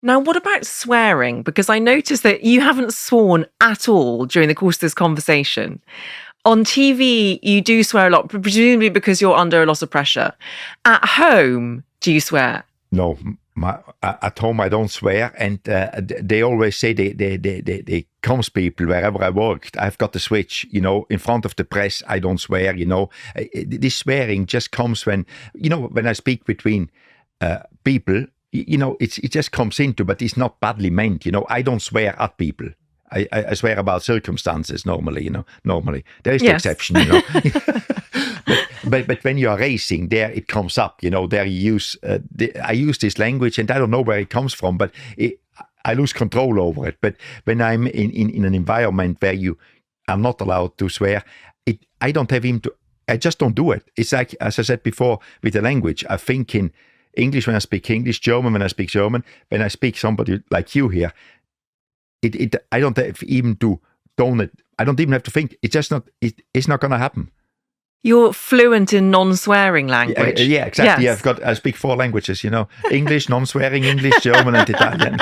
Now, what about swearing? Because I noticed that you haven't sworn at all during the course of this conversation. On TV, you do swear a lot, presumably because you're under a lot of pressure. At home, do you swear? No, at home I don't swear, and they always say they comes people wherever I worked. I've got the switch, in front of the press. I don't swear, This swearing just comes when I speak between people. It just comes into, but it's not badly meant. I don't swear at people. I swear about circumstances normally. Normally there is the exception. But when you are racing, there it comes up. There you use. I use this language, and I don't know where it comes from, but I lose control over it. But when I'm in an environment where you are not allowed to swear, I don't have him to. I just don't do it. It's like, as I said before, with the language, I think in English when I speak English, German when I speak German. When I speak somebody like you here, I don't have even to tone it. I don't even have to think. It's just not. It's not going to happen. You're fluent in non-swearing language. Yeah, exactly. Yes. I speak 4 languages. English, non-swearing English, German, and Italian.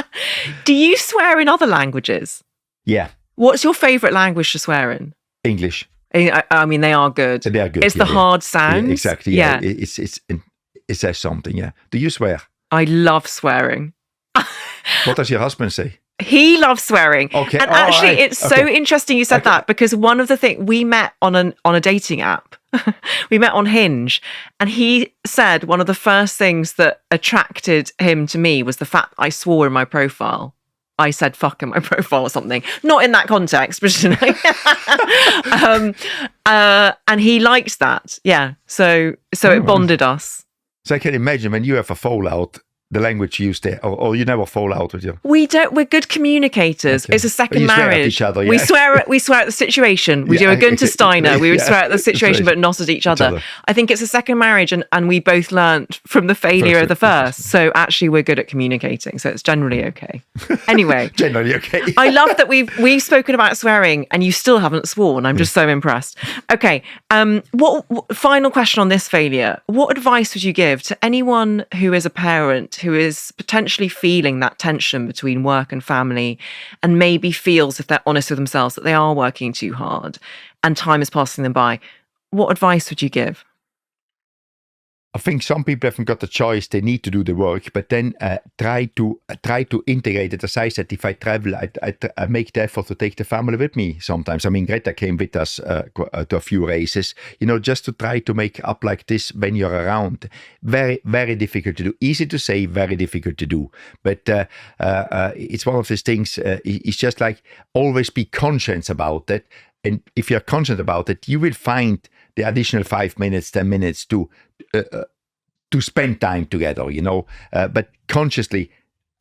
Do you swear in other languages? Yeah. What's your favourite language to swear in? English. I mean, they are good. They are good. It's the hard sounds. Yeah, exactly. Yeah. It says something. Yeah. Do you swear? I love swearing. What does your husband say? He loves swearing. Okay. And actually, it's so interesting you said that, because one of the things we met on a dating app, we met on Hinge, and he said one of the first things that attracted him to me was the fact I swore in my profile. I said fuck in my profile or something. Not in that context, but and he liked that. Yeah. So it bonded us. So I can imagine when you have a fallout, the language used there, or you never fall out with your. We don't. We're good communicators. Okay. It's a second marriage. Swear at each other, yeah. We swear at the situation. We do a Guenther Steiner. We would swear at the situation, but not at each other. I think it's a second marriage, and we both learnt from the failure of the first. So actually, we're good at communicating. So it's generally okay. Anyway, generally okay. I love that we've spoken about swearing, and you still haven't sworn. I'm just so impressed. Okay. What final question on this failure? What advice would you give to anyone who is a parent who is potentially feeling that tension between work and family, and maybe feels, if they're honest with themselves, that they are working too hard and time is passing them by? What advice would you give? I think some people haven't got the choice. They need to do the work, but then try to integrate it. As I said, if I travel, I make the effort to take the family with me sometimes. I mean, Greta came with us to a few races, just to try to make up like this when you're around. Very, very difficult to do. Easy to say, very difficult to do. But it's one of these things. It's just like always be conscious about it. And if you're conscious about it, you will find the additional 5 minutes, 10 minutes to spend time together, but consciously,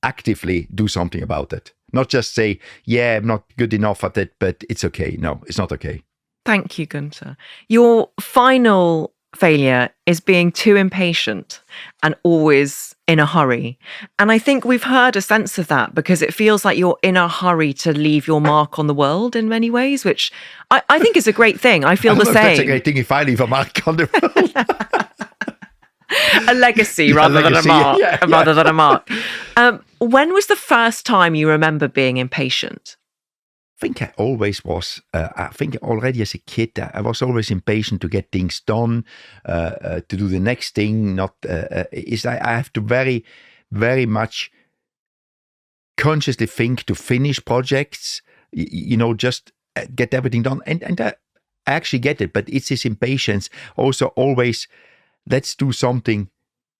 actively do something about it. Not just say, yeah, I'm not good enough at it, but it's okay. No, it's not okay. Thank you, Guenther. Your final failure is being too impatient and always in a hurry. And I think we've heard a sense of that, because it feels like you're in a hurry to leave your mark on the world in many ways, which I think is a great thing. I feel the same. That's a great thing if I leave a mark on the world. A legacy rather than a mark. Rather than a mark. When was the first time you remember being impatient? I think I always was. I think already as a kid, I was always impatient to get things done, to do the next thing. I have to very, very much consciously think to finish projects. Just get everything done, and I actually get it. But it's this impatience. Also, always let's do something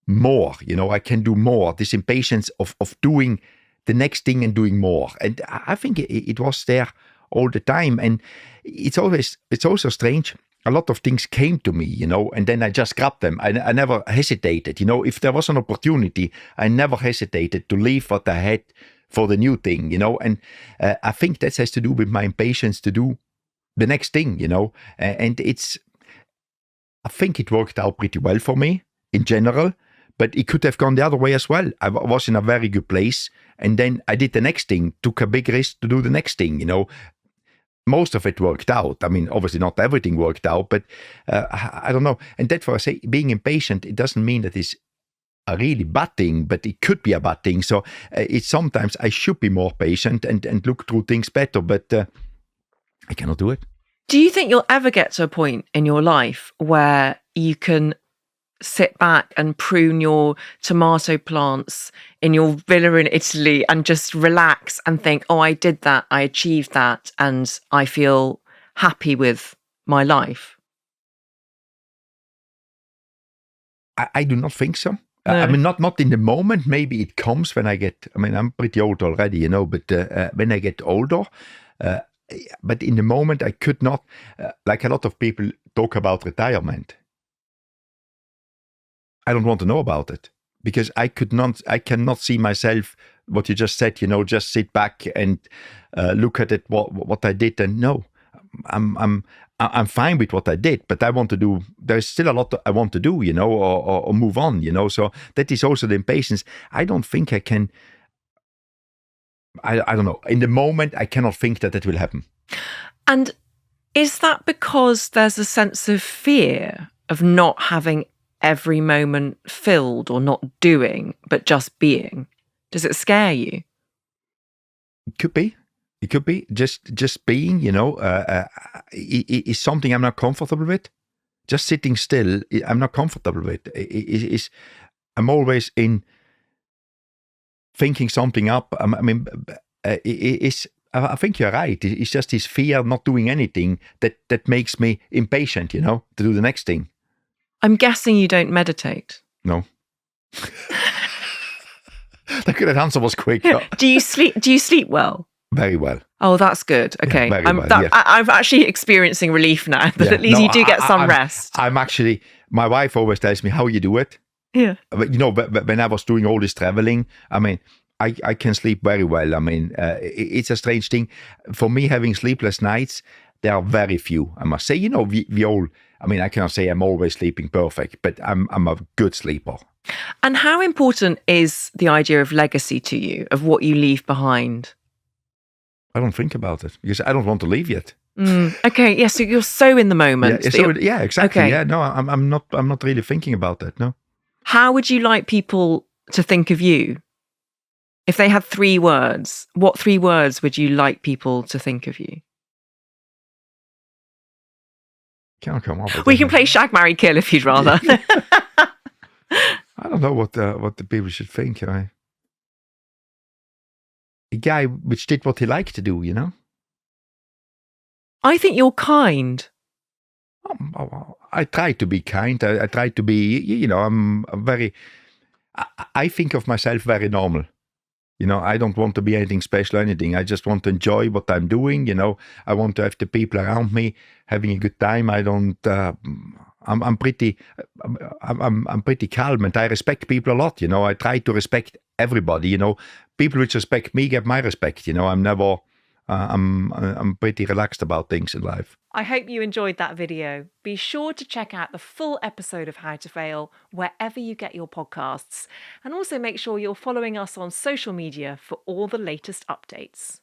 more. I can do more. This impatience of doing the next thing and doing more. And I think it was there all the time. And it's also strange. A lot of things came to me, and then I just grabbed them. I never hesitated. If there was an opportunity, I never hesitated to leave what I had for the new thing, And I think that has to do with my impatience to do the next thing, And I think it worked out pretty well for me in general. But it could have gone the other way as well. I was in a very good place, and then I did the next thing, took a big risk to do the next thing, Most of it worked out. I mean, obviously not everything worked out, but I don't know. And that's why I say being impatient, it doesn't mean that it's a really bad thing, but it could be a bad thing. So it's sometimes I should be more patient and look through things better, but I cannot do it. Do you think you'll ever get to a point in your life where you can sit back and prune your tomato plants in your villa in Italy and just relax and think, oh, I did that, I achieved that, and I feel happy with my life? I do not think so. No. I mean, not in the moment. Maybe it comes when I get. I mean, I'm pretty old already, but when I get older. But in the moment, I could not. Like a lot of people talk about retirement. I don't want to know about it because I cannot see myself. What you just said, just sit back and look at it. What I did, and no, I'm fine with what I did, but I want to do. There's still a lot I want to do, or move on, So that is also the impatience. I don't think I can. I don't know. In the moment, I cannot think that will happen. And is that because there's a sense of fear of not having every moment filled or not doing, but just being? Does it scare you? It could be. It could be just being, is something I'm not comfortable with. Just sitting still, I'm not comfortable with. I'm always in thinking something up. I think you're right. It's just this fear of not doing anything that makes me impatient, to do the next thing. I'm guessing you don't meditate. No. That answer was quick. Do you sleep well? Very well. Oh, that's good. Okay. Yeah, very well, yes. I'm actually experiencing relief now that at least you do get some rest. I'm actually, my wife always tells me how you do it. Yeah. But, when I was doing all this traveling, I can sleep very well. It's a strange thing. For me, having sleepless nights, there are very few, I must say. We all, I cannot say I'm always sleeping perfect, but I'm a good sleeper. And how important is the idea of legacy to you, of what you leave behind? I don't think about it because I don't want to leave yet. Okay, yeah, so you're so in the moment. Yeah, exactly. Okay. Yeah, no, I'm not really thinking about that. No. How would you like people to think of you? If they had 3 words, what 3 words would you like people to think of you? Can't come up with We can play Shag, Marry, Kill if you'd rather. I don't know what the people should think. A guy which did what he liked to do, I think you're kind. I try to be kind. I try to be, I'm very. I think of myself very normal. I don't want to be anything special or anything. I just want to enjoy what I'm doing. I want to have the people around me having a good time. I don't. I'm pretty calm and I respect people a lot. I try to respect everybody. People which respect me get my respect. I'm never. I'm pretty relaxed about things in life. I hope you enjoyed that video. Be sure to check out the full episode of How to Fail wherever you get your podcasts, and also make sure you're following us on social media for all the latest updates.